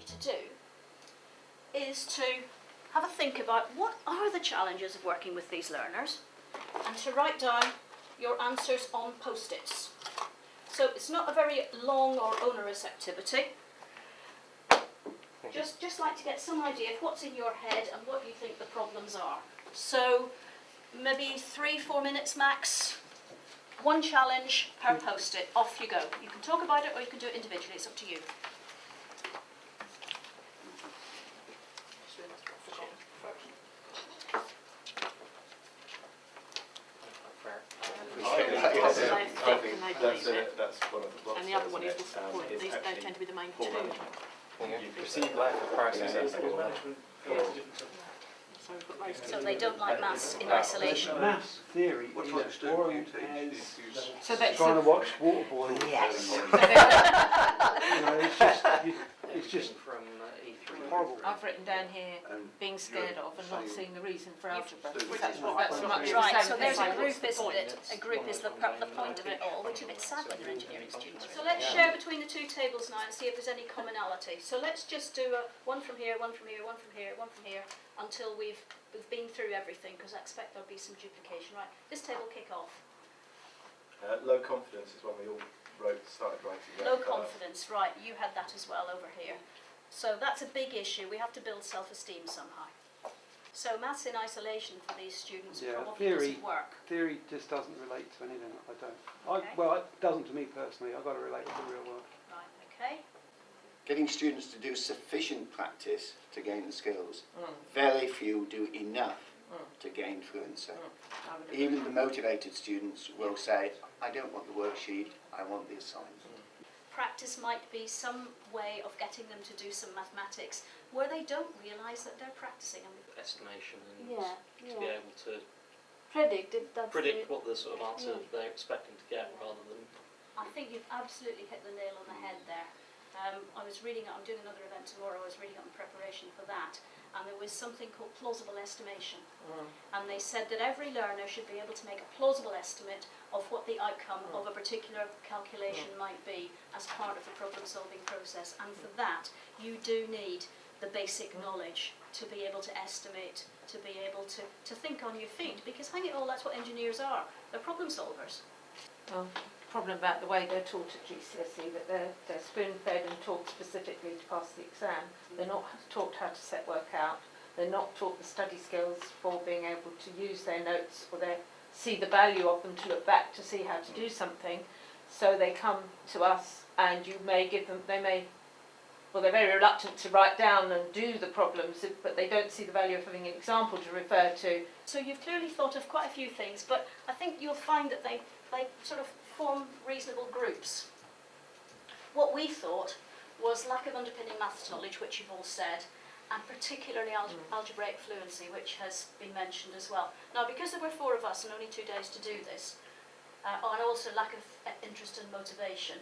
to do is to have a think about what are the challenges of working with these learners, and to write down your answers on post-its. So it's not a very long or onerous activity. Just like to get some idea of what's in your head and what you think the problems are. So maybe 3-4 minutes max, one challenge per post-it, off you go. You can talk about it or you can do it individually, it's up to you. That's one of the blocks. And the other one is what's the point? These don't tend to be the main two. You perceive lack of process as a So they don't like maths in isolation. Maths theory is as boring as So that's trying to watch water boil. Yes. You know, it's just from E3. horrible. I've written down here being scared of and not seeing the reason for algebra. That's That's much Right, the so same there's thing. a group, isn't it? A group is the point of it all, which is a bit sad when they're engineering students. So let's share between the two tables now and see if there's any commonality. So let's just do one from here, one from here, one from here, one from here, until we've been through everything, because I expect there'll be some duplication. Right, this table kick off. low confidence is one we all started writing. Low confidence, right, you had that as well over here. So that's a big issue. We have to build self-esteem somehow. So maths in isolation for these students probably doesn't work. Theory just doesn't relate to anything. I don't. Okay. Well, it doesn't to me personally. I've got to relate to the real world. Right, okay. Getting students to do sufficient practice to gain the skills. Very few do enough to gain fluency. Even the motivated students will say, I don't want the worksheet, I want the assignment. Practice might be some way of getting them to do some mathematics where they don't realise that they're practising. Estimation and Yeah, to be able to predict what the sort of answer they're expecting to get rather than... I think you've absolutely hit the nail on the head there. I was reading, I'm doing another event tomorrow, I was reading it in preparation for that, and there was something called plausible estimation. And they said that every learner should be able to make a plausible estimate of what the outcome of a particular calculation might be as part of the problem-solving process. And for that, you do need the basic knowledge to be able to estimate, to be able to think on your feet, because hang it all, that's what engineers are. They're problem solvers. Well, problem about the way they're taught at GCSE, that they're spoon-fed and taught specifically to pass the exam. They're not taught how to set work out. They're not taught the study skills for being able to use their notes or see the value of them, to look back to see how to do something. So they come to us and you may give them, they're very reluctant to write down and do the problems, but they don't see the value of having an example to refer to. So you've clearly thought of quite a few things, but I think you'll find that they sort of form reasonable groups. What we thought was lack of underpinning maths knowledge, which you've all said, and particularly algebraic fluency, which has been mentioned as well. Now, because there were 4 of us and only 2 days to do this, and also lack of interest and motivation,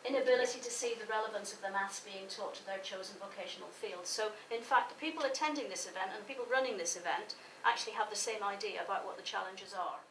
inability to see the relevance of the maths being taught to their chosen vocational field. So, in fact, the people attending this event and the people running this event actually have the same idea about what the challenges are.